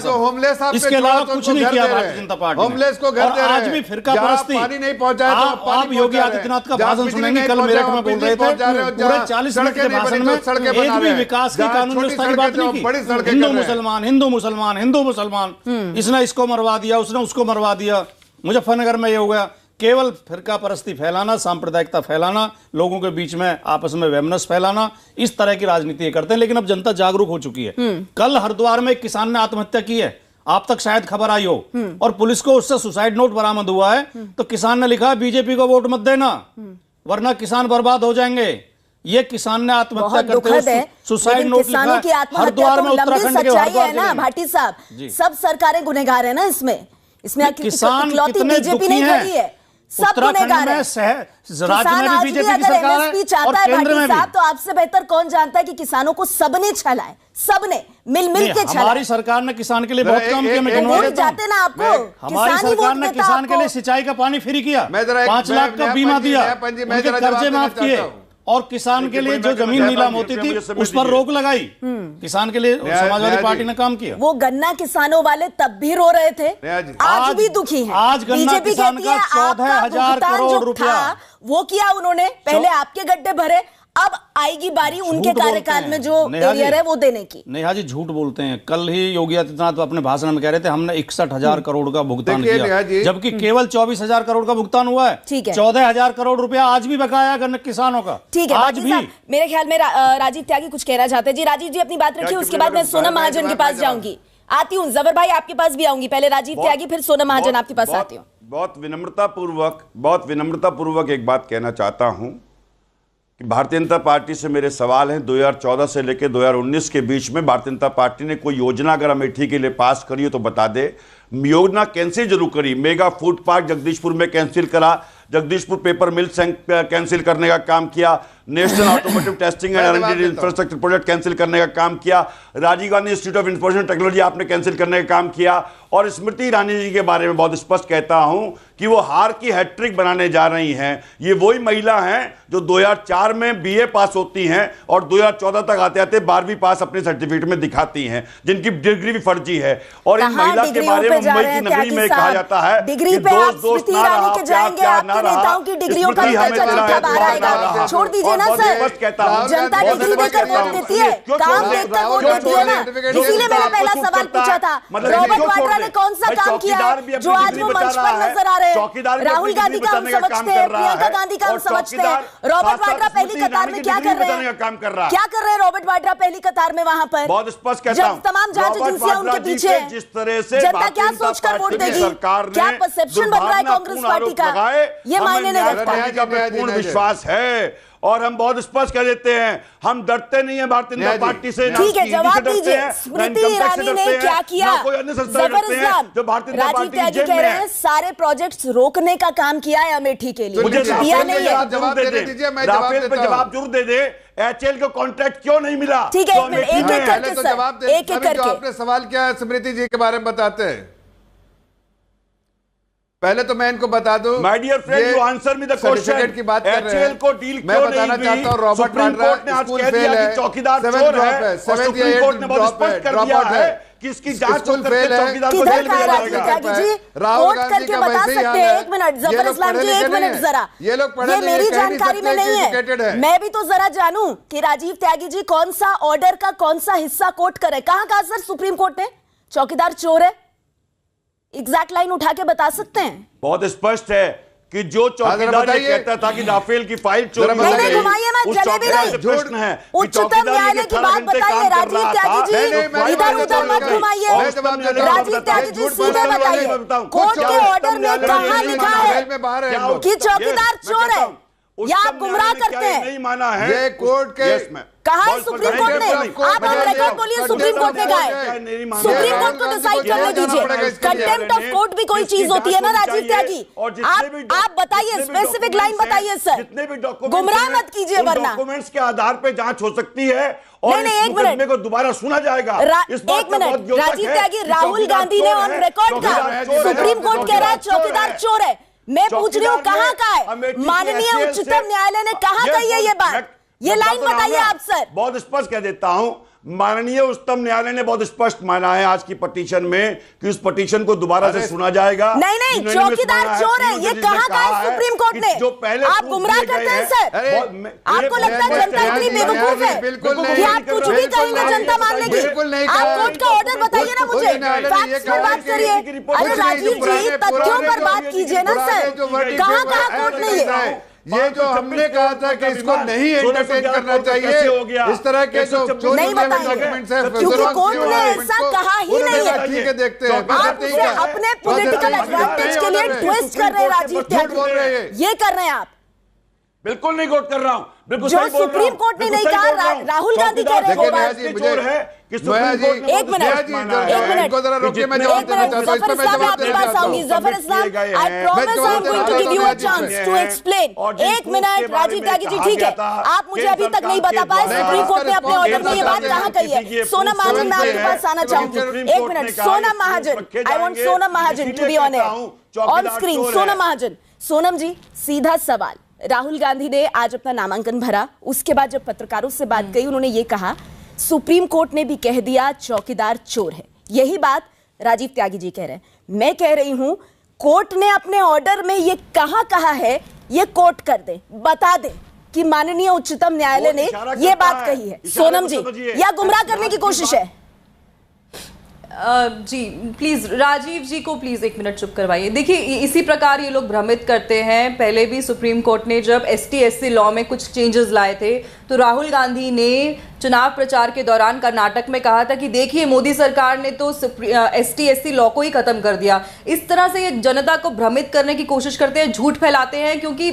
सब। इसके अलावा कुछ नहीं किया भारतीय जनता पार्टी ने। और आज भी फिरका परस्ती, आप योगी आदित्यनाथ का भाषण सुनेंगे, कल मेरठ में बोल रहे थे, पूरे 40 मिनट के भाषण में एक भी विकास की कानून व्यवस्था की बात नहीं की। हिंदू मुसलमान, हिंदू मुसलमान, हिंदू मुसलमान, इसने इसको मरवा दिया, उसने उसको मरवा दिया, मुजफ्फरनगर में ये हो गया। केवल फिरका परस्ती फैलाना, सांप्रदायिकता फैलाना, लोगों के बीच में आपस में वेमनस फैलाना, इस तरह की राजनीति करते हैं। लेकिन अब जनता जागरूक हो चुकी है। कल हरिद्वार में एक किसान ने आत्महत्या की है, आप तक शायद खबर आई हो, और पुलिस को उससे सुसाइड नोट बरामद हुआ है, तो किसान ने लिखा बीजेपी को वोट मत देना वरना किसान बर्बाद हो जाएंगे। ये किसान ने आत्महत्या करते हुए सुसाइड नोट लिखा है। हरिद्वार में उत्तराखंड के
है ना भाटी साहब, सब सरकारें गुनहगार है ना इसमें
किसान कितने दुखी हैं। उत्तराखंड में राज्य में भी बीजेपी की सरकार है और केंद्र में भी।
तो आपसे बेहतर कौन जानता है कि किसानों को सबने छलाए, सबने मिल के छलाए।
हमारी सरकार ने किसान के लिए बहुत काम किया। मैं
जाते ना आपको,
हमारी सरकार ने किसान के लिए सिंचाई का पानी फ्री किया, 5 लाख का बीमा दिया, उनके कर्जे माफ किए, और किसान के लिए जो जमीन नीलाम होती थी उस पर रोक लगाई। किसान के लिए समाजवादी पार्टी ने काम किया।
वो गन्ना किसानों वाले तब भी रो रहे थे, आज भी दुखी हैं।
आज गन्ना किसान का 14,000 करोड़ रुपया
वो किया उन्होंने, पहले आपके गड्ढे भरे, अब आएगी बारी उनके कार्यकाल में जो एरियर है वो देने की।
नेहा जी झूठ बोलते हैं। कल ही योगी आदित्यनाथ अपने भाषण में कह रहे थे हमने 61,000 करोड़ का भुगतान किया, जबकि केवल 24,000 करोड़ का भुगतान हुआ है।
ठीक है,
14,000 करोड़ रुपया आज भी बकाया किसानों का।
ठीक है,
आज भी।
मेरे ख्याल में राजीव त्यागी कुछ कहना चाहते हैं। जी राजीव जी अपनी बात रखिए, उसके बाद मैं सोनम महाजन के पास जाऊंगी, आती हूँ। जबर भाई आपके पास भी आऊंगी, पहले राजीव त्यागी फिर सोनम महाजन आपके पास आती हूँ।
बहुत विनम्रता पूर्वक एक बात कहना चाहता हूं कि भारतीय जनता पार्टी से मेरे सवाल हैं। 2014 से लेकर 2019 के बीच में भारतीय जनता पार्टी ने कोई योजना अगर अमेठी के लिए पास करी हो तो बता दे। योजना कैंसिल जरूर करी, मेगा फूड पार्क जगदीशपुर में कैंसिल करा, जगदीशपुर पेपर मिल कैंसिल करने का काम किया, national automotive testing and R&D infrastructure project cancel करने का काम किया, Rajiv Gandhi institute of information technology आपने कैंसिल करने का काम किया, और स्मृति ईरानी जी के बारे में बहुत स्पष्ट कहता हूं कि वो हार की हैट्रिक बनाने जा रही हैं। ये वही महिला हैं जो 2004 में BA पास होती हैं और 2014 तक आते आते 12वीं पास अपने सर्टिफिकेट में दिखाती हैं, जिनकी डिग्री भी फर्जी है। और इन महिला के बारे में मुंबई की नगरी में कहा जाता है
डिग्री पे आप स्मृति ईरानी के जाएंगे, आपके नेताओं की डिग्रियों का चर्चा बाहर आएगा। छोड़ दीजिए ना सर, जनता डिग्री देकर वोट देती है, काम देखकर वोट देती है ना। इसीलिए मैंने पहला सवाल पूछा था, रॉबर्ट वाड्रा ने कौन सा काम किया है जो आज वो मंच पर नजर आ रहे हैं। राहुल गांधी का हम समझते हैं, प्रियंका गांधी का हम समझते हैं, रॉबर्ट वाड्रा पहली कतार में क्या कर रहे हैं, क्या कर रहे हैं रॉबर्ट वाड्रा पहली कतार में वहां पर?
बहुत स्पष्ट कहता हूं,
जब तमाम जांच एजेंसियां उनके पीछे हैं,
जिस तरह से
जनता क्या सोचकर वोट देगी? क्या परसेप्शन बन रहा है कांग्रेस पार्टी का, ये मायने नहीं रखता।
पूर्ण विश्वास है और हम बहुत स्पष्ट कह देते हैं, हम डरते नहीं है भारतीय जनता पार्टी से।
ठीक है, जवाब दीजिए, स्मृति ईरानी ने क्या किया? जफर इस्लाम, राजीव त्यागी कह रहे हैं सारे प्रोजेक्ट्स रोकने का काम किया है अमेठी के लिए, दिया नहीं है।
राफेल पे जवाब जरूर दे दे, HAL को कॉन्ट्रैक्ट क्यों नहीं मिला?
ठीक है, एक एक करके सर, एक एक करके।
आपने सवाल क्या है स्मृति जी के बारे में बताते हैं। पहले तो मैं इनको बता दूं,
my dear friend, you answer me the question
की बात कर रहे हैं।
को डील
मैं बताना चाहता हूं रॉबर्ट वाड्रा
ने आज कह दिया कि चौकीदार चोर है, सुप्रीम कोर्ट ने बहुत स्पष्ट कर दिया है कि इसकी जांच करके चौकीदार को जेल भेजा जाएगा।
कोर्ट करके बता सकते हैं? एक मिनट जफर इस्लाम जी, एक मिनट जरा, ये मेरी जानकारी में नहीं है, मैं भी तो जरा जानूं कि राजीव त्यागी जी कौन सा ऑर्डर का कौन सा हिस्सा कोर्ट करे। कहां कहा सर सुप्रीम कोर्ट ने चौकीदार चोर है? एग्जैक्ट लाइन उठा के बता सकते हैं? बहुत
स्पष्ट है कि जो चौकीदार ये कहता था कि राफेल की फाइल चोरी
नहीं घुमाइए मत, जलेबी नहीं,
प्रश्न है
उच्चतम न्यायालय की बात बताइए राजीव त्यागी जी, इधर उधर मत घुमाइए। राजीव त्यागी जी सीधे बताइए, कोर्ट के ऑर्डर में कहां लिखा है कि चौकीदार चोर है, या आप गुमराह करते हैं?
नहीं माना है
ये कोर्ट के
कहा है सुप्रीम कोर्ट ने, आप हम रिकॉर्ड बोलिए सुप्रीम कोर्ट ने कहा है, सुप्रीम कोर्ट को डिसाइड करने दीजिए। कंटेम्प्ट ऑफ कोर्ट भी कोई चीज होती है ना राजीव त्यागी, आप बताइए, स्पेसिफिक लाइन बताइए सर, गुमराह मत कीजिए वरना
डॉक्यूमेंट्स के आधार पे जांच हो सकती है और
नहीं, एक मिनट
को दोबारा सुना जाएगा।
एक मिनट राजीव त्यागी, राहुल गांधी ने ऑन रिकॉर्ड कहा सुप्रीम कोर्ट कह रहा है चौकीदार चोर है, मैं पूछ रही हूँ कहाँ का है? माननीय उच्चतम न्यायालय ने कहा कही है ये बात, ये लाइन बताइए आप सर।
बहुत स्पष्ट कह देता हूं, माननीय उच्चतम न्यायालय ने बहुत स्पष्ट माना है आज की पिटीशन में कि उस पिटीशन को दोबारा से सुना जाएगा।
नहीं चौकीदार चोर है, ये कहां का है सुप्रीम कोर्ट ने?
जो पहले
आप गुमराह करते हैं सर, आपको लगता है जनता इतनी बेवकूफ है कि आप कुछ भी कहेंगे जनता मान लेगी? आप कोर्ट का ऑर्डर बताइए ना मुझे, फैक्ट्स पर बात करिए। अरे राजीव जी तथ्यों पर बात कीजिए ना सर, कहां कोर्ट ने ये
ये जो हमने कहा था कि इसको नहीं एंटरटेन करना चाहिए, इस तरह के जो
नहीं बताएंगे क्योंकि कोर्ट ने ऐसा कहा ही नहीं है।
ठीक है, देखते हैं।
आप उसे अपने पॉलिटिकल एडवांटेज के लिए ट्विस्ट कर रहे हैं राजीव त्यागी, ये कर रहे हैं आप।
बिल्कुल नहीं कोट कर रहा हूं, बिल्कुल
जो सुप्रीम कोर्ट ने नहीं कहा, राहुल गांधी कह रहे हैं। एक मिनट राजीव त्यागी जी, ठीक है, आप मुझे अभी तक नहीं बता पाए सुप्रीम कोर्ट ने अपने ऑर्डर में ये बात कहाँ कही है। सोनम महाजन, मैं आपके पास आना चाहूंगी, एक minute. Sonam Mahajan, I want Sonam Mahajan to be on air, on screen. Sonam Mahajan, Sonam ji, सीधा सवाल, राहुल गांधी ने आज अपना नामांकन भरा, उसके बाद जब पत्रकारों से बात कही उन्होंने ये कहा सुप्रीम कोर्ट ने भी कह दिया चौकीदार चोर है। यही बात राजीव त्यागी जी कह रहे हैं। मैं कह रही हूं कोर्ट ने अपने ऑर्डर में ये कहा है, ये कोर्ट कर दे, बता दे कि माननीय उच्चतम न्यायालय ने ये बात कही है। सोनम जी, या गुमराह करने की कोशिश है?
जी प्लीज राजीव जी को प्लीज एक मिनट चुप करवाइए। देखिए इसी प्रकार ये लोग भ्रमित करते हैं। पहले भी सुप्रीम कोर्ट ने जब ST/SC लॉ में कुछ चेंजेस लाए थे तो राहुल गांधी ने चुनाव प्रचार के दौरान कर्नाटक में कहा था कि देखिए मोदी सरकार ने तो ST/SC लॉ को ही खत्म कर दिया। इस तरह से ये जनता को भ्रमित करने की कोशिश करते हैं, झूठ फैलाते हैं, क्योंकि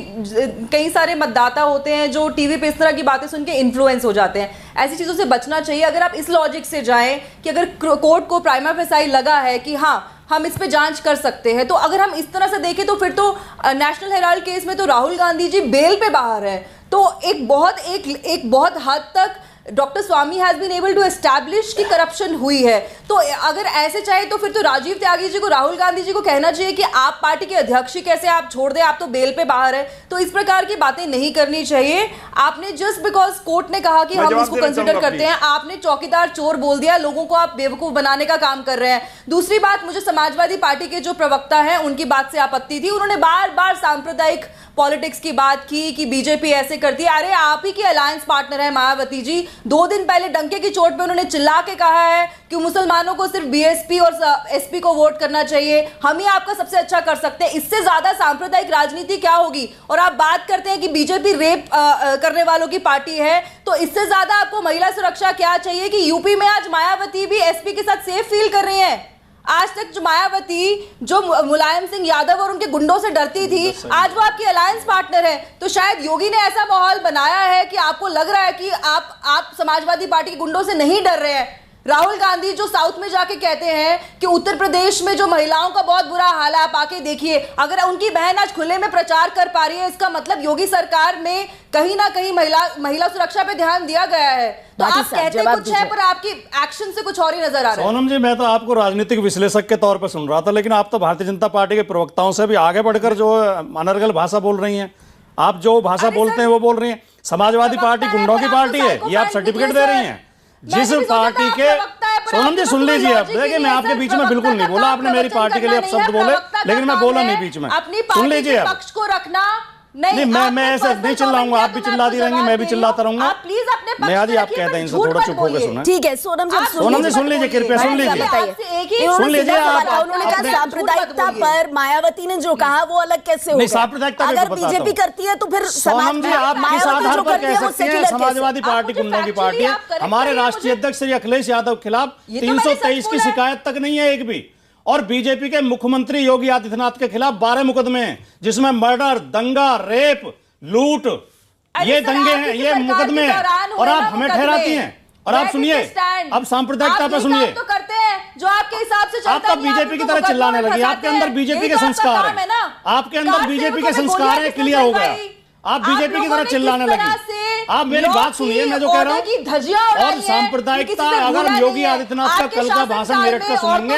कई सारे मतदाता होते हैं जो टीवी पे इस तरह की बातें सुन के इन्फ्लुएंस हो जाते हैं। ऐसी चीजों से बचना चाहिए। अगर आप इस लॉजिक से जाएं कि अगर कोर्ट को प्राइमा फेसाई लगा है कि हाँ हम इस पे जांच कर सकते हैं, तो अगर हम इस तरह से देखें तो फिर तो नेशनल हेराल्ड केस में तो राहुल गांधी जी बेल पे बाहर है। तो एक बहुत हद तक doctor Swami has been able to establish कि करप्शन हुई है। तो अगर ऐसे चाहे तो फिर तो राजीव त्यागी जी को, राहुल गांधी जी को कहना चाहिए कि आप पार्टी के अध्यक्ष ही कैसे आप छोड़ दें, आप तो बेल पे बाहर है। तो इस प्रकार की बातें नहीं करनी चाहिए। आपने जस्ट बिकॉज कोर्ट ने कहा कि हम इसको कंसिडर करते हैं, आपने चौकीदार चोर बोल दिया, लोगों को आप बेवकूफ बनाने का काम कर रहे हैं। दूसरी बात, मुझे समाजवादी पार्टी के जो प्रवक्ता हैं उनकी बात से आपत्ति थी। उन्होंने बार बार सांप्रदायिक पॉलिटिक्स की बात की कि बीजेपी ऐसे करती है। अरे आप ही की अलायंस पार्टनर है मायावती जी। 2 दिन पहले डंके की चोट पे उन्होंने चिल्ला के कहा है कि मुसलमानों को सिर्फ BSP और SP को वोट करना चाहिए, हम ही आपका सबसे अच्छा कर सकते हैं। इससे ज्यादा सांप्रदायिक राजनीति क्या होगी? और आप बात करते हैं कि बीजेपी रेप करने वालों की पार्टी है, तो इससे ज्यादा आपको महिला सुरक्षा क्या चाहिए कि यूपी में आज मायावती भी SP के साथ सेफ फील कर रही है। आज तक जो मायावती जो मुलायम सिंह यादव और उनके गुंडों से डरती थी, आज वो आपकी अलायंस पार्टनर है। तो शायद योगी ने ऐसा माहौल बनाया है कि आपको लग रहा है कि आप समाजवादी पार्टी के गुंडों से नहीं डर रहे हैं। राहुल गांधी जो साउथ में जाके कहते हैं कि उत्तर प्रदेश में जो महिलाओं का बहुत बुरा हाल है, आप आके देखिए। अगर उनकी बहन आज खुले में प्रचार कर पा रही है, इसका मतलब योगी सरकार में कहीं ना कहीं महिला सुरक्षा पे ध्यान दिया गया है। तो आप कहते कुछ है पर आपकी एक्शन से कुछ और ही नजर आ रहा है।
सोनम जी, मैं तो आपको राजनीतिक विश्लेषक के तौर पर सुन रहा था, लेकिन आप तो भारतीय जनता पार्टी के प्रवक्ताओं से भी आगे बढ़कर जो अनर्गल भाषा बोल रही हैं। आप जो भाषा बोलते हैं वो बोल रही हैं। समाजवादी पार्टी गुंडों की पार्टी है, ये आप सर्टिफिकेट दे रही हैं। जिस पार्टी के, सोनम जी सुन लीजिए, अब देखिए मैं आपके बीच में बिल्कुल नहीं बोला, आपने मेरी पार्टी के लिए आप शब्द बोले, लेकिन मैं बोला नहीं बीच में। सुन लीजिए, अब
पक्ष को रखना
नहीं, मैं ऐसे नहीं चिल्लाऊंगा, आप भी चिल्लाती रहेंगे, मैं भी चिल्लाता रहूंगा।
प्लीज अपने
मैं आज आप कहते हैं इनसे थोड़ा चुप होकर सुना।
ठीक है सोनम जी
सुन लीजिए, कृपया सुन लीजिए, सुन लीजिए।
उन्होंने कहा सांप्रदायिकता पर मायावती ने जो कहा वो अलग कैसे होगा?
सांप्रदायिकता
अगर बीजेपी करती है तो फिर
सोनम जी आप किस आधार पर कह सकते हैं समाजवादी पार्टी गुंडों की पार्टी है? हमारे राष्ट्रीय अध्यक्ष श्री अखिलेश यादव के खिलाफ 323 की शिकायत तक नहीं है एक भी, और बीजेपी के मुख्यमंत्री योगी आदित्यनाथ के खिलाफ 12 मुकदमे हैं, जिसमें मर्डर, दंगा, रेप, लूट, ये दंगे हैं, ये मुकदमे हैं, और आप हमें ठहराती हैं। और आप सुनिए, अब सांप्रदायिकता पे सुनिए,
तो करते हैं जो आपके हिसाब से चलता है।
आप तो बीजेपी की तरह चिल्लाने लगी। आपके अंदर बीजेपी के संस्कार हैं, आपके अंदर बीजेपी के संस्कार है, क्लियर हो गया। आप बीजेपी की तरह चिल्लाने लगी। आप मेरी बात सुनिए, मैं जो कह रहा हूँ। और सांप्रदायिकता, अगर हम योगी आदित्यनाथ का कल का भाषण मेरठ का सुनेंगे,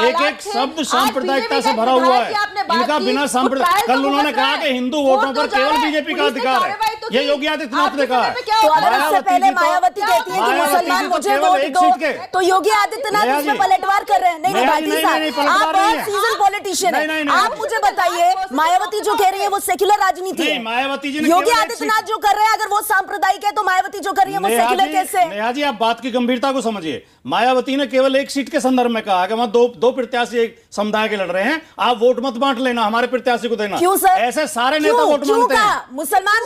एक एक शब्द सांप्रदायिकता से भरा हुआ है। इनका बिना सांप्रदायिक, कल उन्होंने कहा कि हिंदू वोटों पर केवल बीजेपी का अधिकार है, ये योगी आदित्यनाथ ने कहा है।
तो अगर इससे पहले मायावती कहती है कि मुसलमान मुझे वोट दो, तो योगी आदित्यनाथ इसमें पलटवार कर रहे हैं। नहीं भाटी साहब, आप बहुत सीजन पॉलिटिशियन हैं, आप मुझे बताइए मायावती जो कह रही है वो सेक्युलर राजनीति है।
मायावती जी ने
योगी आदित्यनाथ जो कर रहे हैं अगर वो सांप्रदायिक है, तो मायावती जो कर रही है वो सेक्युलर कैसे है?
नेहा जी, आप बात की गंभीरता को समझिए। मायावती ने केवल एक सीट के संदर्भ में कहा कि वहां दो प्रत्याशी एक समुदाय के लड़ रहे हैं, आप वोट मत बांट लेना, हमारे प्रत्याशी को देना।
क्यों सर?
ऐसे सारे नेता वोट मांगते हैं।
मुसलमान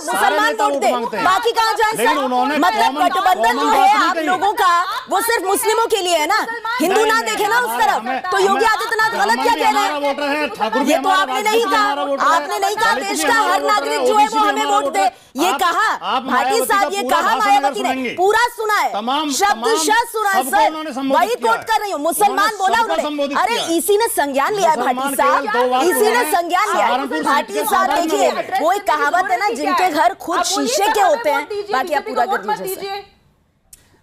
वोट दे, बाकी कहाँ जाए सर? मतलब गठबंधन जो है आप लोगों का वो सिर्फ मुस्लिमों के लिए है ना, हिंदू ना देखे ना उस तरफ। तो योगी आदित्यनाथ गलत क्या कह रहे हैं? ये तो आपने नहीं कहा, आपने नहीं कहा देश का हर नागरिक जो है वो हमें वोट दे। ये कहा भाटी साहब, ये कहा मायावती ने, पूरा सुना है, शब्द सुना है सर, वही कोट कर रही हूँ। मुसलमान बोला उन्होंने, अरे इसी ने संज्ञान लिया है भाटी साहब, इसी ने संज्ञान लिया है। भाटी साहब देखिए, वो एक कहावत है ना, जिनके घर खुद शीशे के होते हैं, बाकी आप पूरा कर दीजिए।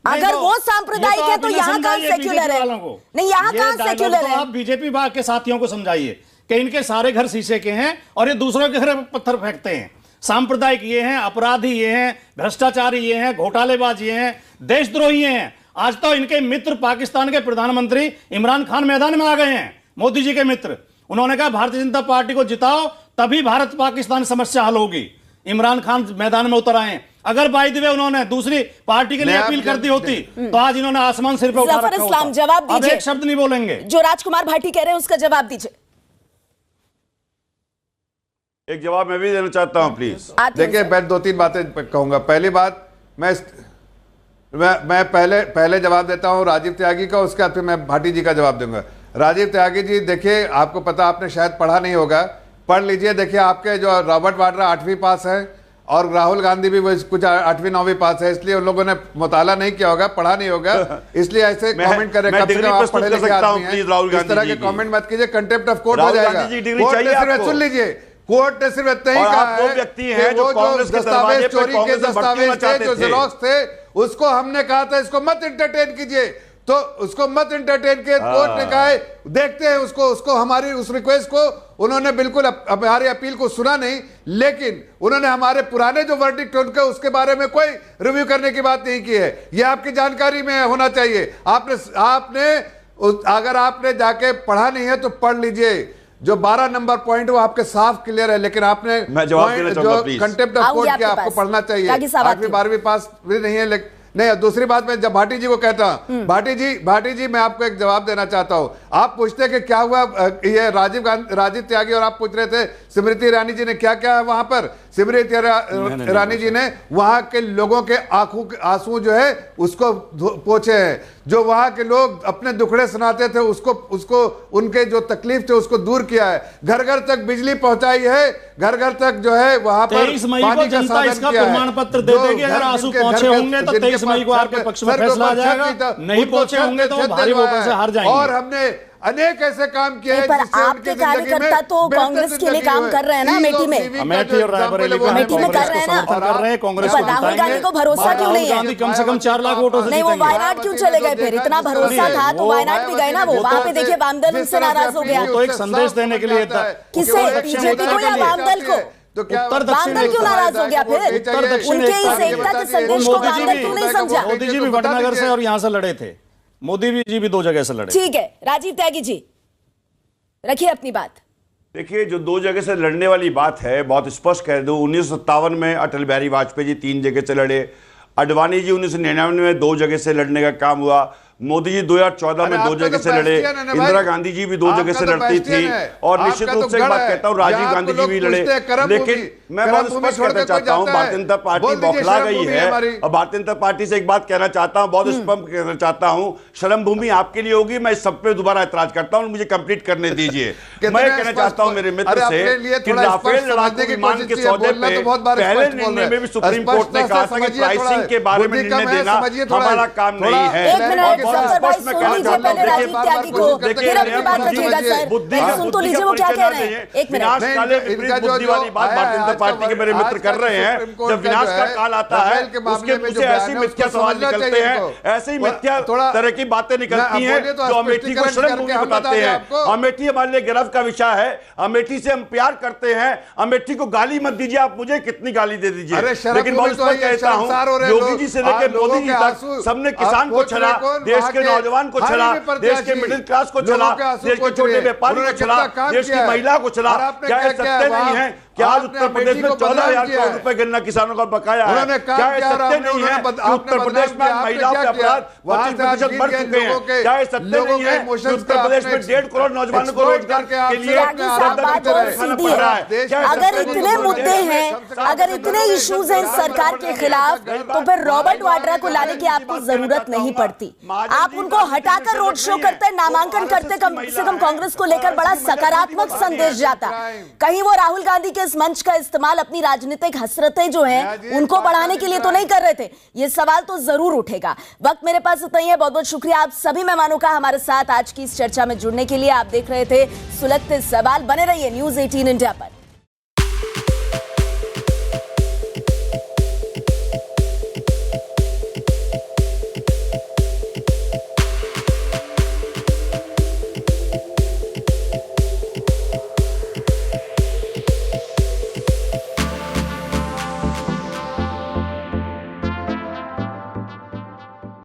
अगर वो सांप्रदायिक है तो यहाँ कहाँ सेक्युलर है? नहीं, यहाँ कहाँ सेक्युलर है?
आप बीजेपी के साथियों को समझाइए कि इनके सारे घर शीशे के हैं और ये दूसरों के घर पत्थर फेंकते हैं। सांप्रदायिक ये हैं, अपराधी ये हैं, भ्रष्टाचारी ये हैं, घोटालेबाज ये हैं, देशद्रोही हैं। आज तो इनके मित्र पाकिस्तान के प्रधानमंत्री इमरान खान मैदान में आ गए हैं, मोदी जी के मित्र। उन्होंने कहा भारतीय जनता पार्टी को जिताओ, तभी भारत पाकिस्तान समस्या हल होगी। इमरान खान मैदान में उतर आए। अगर बाय द वे उन्होंने दूसरी पार्टी के लिए अपील कर दी होती तो आज इन्होंने आसमान सिर पे उठा रखा होता।
जवाब दीजिए,
एक शब्द नहीं बोलेंगे।
जो राजकुमार भाटी कह रहे हैं उसका जवाब दीजिए।
एक जवाब मैं भी देना चाहता हूं प्लीज।
देखिए, मैं 2-3 बातें कहूंगा। पहली बात, मैं पहले जवाब देता हूं राजीव त्यागी का, उसके बाद फिर मैं भाटी जी का जवाब दूंगा। राजीव त्यागी जी, देखिए आपको पता, आपने शायद पढ़ा नहीं होगा, पढ़ लीजिए। देखिए, आपके जो रॉबर्ट वाड्रा 8वीं पास है और राहुल गांधी भी कुछ 8वीं-9वीं पास है, इसलिए उन लोगों ने मुताला नहीं किया होगा, पढ़ा नहीं होगा, इसलिए ऐसे कमेंट करें। कम से कम आप पढ़े लिखे आदमी हैं, इस तरह के कमेंट मत कीजिए, कंटेम्प्ट ऑफ कोर्ट हो जाएगा। कोर्ट ने सिर्फ सुन लीजिए, कोर्ट ने सिर्फ इतना ही कहा है कि वो जो दस्तावेज चोरी के दस्तावेज थे, जो जेरोक्स थे, उसको हमने कहा था इसको मत एंटरटेन कीजिए, तो उसको मत एंटरटेन किए। कोर्ट ने कहा है देखते हैं उसको हमारी उस रिक्वेस्ट को उन्होंने बिल्कुल हमारी अपील को सुना नहीं, लेकिन उन्होंने हमारे पुराने जो वर्डिक्ट उनके उसके बारे में कोई रिव्यू करने की बात नहीं की है। ये आपकी जानकारी में होना चाहिए। आपने अगर आपने जाके पढ़ा नहीं है तो पढ़ लीजिए। जो 12 नंबर पॉइंट वो आपके साफ क्लियर है, लेकिन आपने जो कंटेम्प्ट ऑफ कोर्ट किया आपको पढ़ना चाहिए। 8वीं 12वीं पास भी नहीं है, लेकिन नहीं। दूसरी बात, मैं जब भाटी जी को कहता हूं, भाटी जी मैं आपको एक जवाब देना चाहता हूं। आप पूछते कि क्या हुआ, ये राजीव त्यागी और आप पूछ रहे थे स्मृति ईरानी जी ने क्या क्या है वहां पर। स्मृति ईरानी जी ने वहां के लोगों के आंखों के आंसू जो है उसको पोंछे हैं। जो वहां के लोग अपने दुखड़े सुनाते थे उसको उनके जो तकलीफ थे उसको दूर किया है। घर घर तक बिजली पहुंचाई है, घर घर तक जो है वहां पर
23 मई को जनता इसका प्रमाण पत्र दे देगी। अगर आंसू पहुंचे होंगे तो 23 मई को आपके पक्ष में फैसला आ जाएगा, नहीं पहुंचे होंगे तो भारी वोटों से हार जाएंगे।
और हमने अनेक ऐसे काम किए हैं।
पर आपके कार्यकर्ता तो कांग्रेस के लिए काम कर रहे हैं ना, अमेठी में,
अमेठी और रायबरेली में
अमेठी में कर रहे हैं ना,
कर रहे हैं। कांग्रेस को
राहुल गांधी को भरोसा क्यों नहीं है?
कम से कम 4 लाख वोटों से
नहीं, वो वायनाड क्यों चले गए? फिर इतना भरोसा था तो वायनाड भी गए ना। वो वहां पे देखिए वामदल उनसे नाराज हो गया।
तो एक संदेश देने के लिए था।
किसे? बीजेपी को या वामदल को? वामदल क्यों नाराज हो गया? फिर उनके इस एकता के संदेश को वामदल क्यों नहीं समझा?
मोदी जी भी वडनगर से और यहाँ से लड़े थे, मोदी जी भी 2 जगह से लड़े।
ठीक है, राजीव त्यागी जी रखिए अपनी बात।
देखिए, जो 2 जगह से लड़ने वाली बात है बहुत स्पष्ट कह दूं। 1957 में अटल बिहारी वाजपेयी जी 3 जगह से लड़े, अडवाणी जी 1999 में 2 जगह से लड़ने का काम हुआ, मोदी जी 2014 में 2 जगह से लड़े, इंदिरा गांधी जी भी 2 जगह से लड़ती थी, और निश्चित रूप से एक बात कहता हूं राजीव गांधी जी भी लड़े। लेकिन मैं बहुत स्पष्ट कहना चाहता हूं, भारतीय जनता पार्टी बौखला गई है। और भारतीय जनता पार्टी से एक बात कहना चाहता हूं, बहुत स्पष्ट कहना चाहता हूं, शर्म भूमि आपके लिए होगी। मैं इस सब पे दोबारा ऐतराज करता हूं, मुझे कंप्लीट करने दीजिए। मैं कहना चाहता हूं मेरे मित्र से कि राफेल लड़ाकू विमान के सौदे पे पहले निर्णय में भी सुप्रीम कोर्ट ने कहा था कि प्राइसिंग के बारे में निर्णय देना हमारा काम नहीं है।
सर भाई सुन लीजिए पहले राजीव त्यागी को, फिर अपनी बात रखिएगा सर। सुन तो लीजिए वो क्या कह रहे हैं, एक मिनट।
बुद्धि वाली बात भारतीय जनता पार्टी के मेरे मित्र कर रहे हैं। जब विनाश का काल आता है उसके पीछे ऐसी मिथ्या सवाल निकलते हैं, ऐसे ही मिथ्या तरह की बातें निकलती हैं जो अमेठी को शर्म भूमि बताते हैं। अमेठी हमारे लिए गर्व का विषय है, अमेठी से हम प्यार करते हैं। अमेठी को गाली मत दीजिए, आप मुझे कितनी गाली दे दीजिए, लेकिन मैं उस पर कहता हूं योगी जी से लेकर मोदी जी तक सबने किसान को छला, देश के नौजवान को छला, देश के मिडिल क्लास को छला, देश के छोटे व्यापारी को छला, देश की महिला को छला। क्या ये सत्य नहीं है कि आज उत्तर प्रदेश में 14,000 करोड़ रुपए गन्ना किसानों का बकाया है? क्या ये सत्य नहीं है कि उत्तर प्रदेश में महिलाओं के अपराध 25% बढ़ चुके हैं? क्या ये सत्य नहीं है कि उत्तर प्रदेश में 1.5 करोड़ नौजवानों को रोजगार के लिए
अगर इतने मुद्दे हैं, अगर इतने इश्यूज हैं सरकार के खिलाफ, तो फिर रॉबर्ट वाड्रा को लाने की आपको जरूरत नहीं पड़ती। आप उनको हटाकर रोड शो करते, नामांकन करते, कम से कम कांग्रेस को लेकर बड़ा सकारात्मक संदेश जाता। कहीं वो राहुल गांधी के इस मंच का इस्तेमाल अपनी राजनीतिक हसरतें जो हैं उनको बढ़ाने के लिए तो नहीं कर रहे थे? ये सवाल तो जरूर उठेगा। वक्त मेरे पास इतना ही है। बहुत बहुत शुक्रिया आप सभी मेहमानों का हमारे साथ आज की इस चर्चा में जुड़ने के लिए। आप देख रहे थे सुलगते सवाल। बने रहिए न्यूज़ 18 इंडिया पर।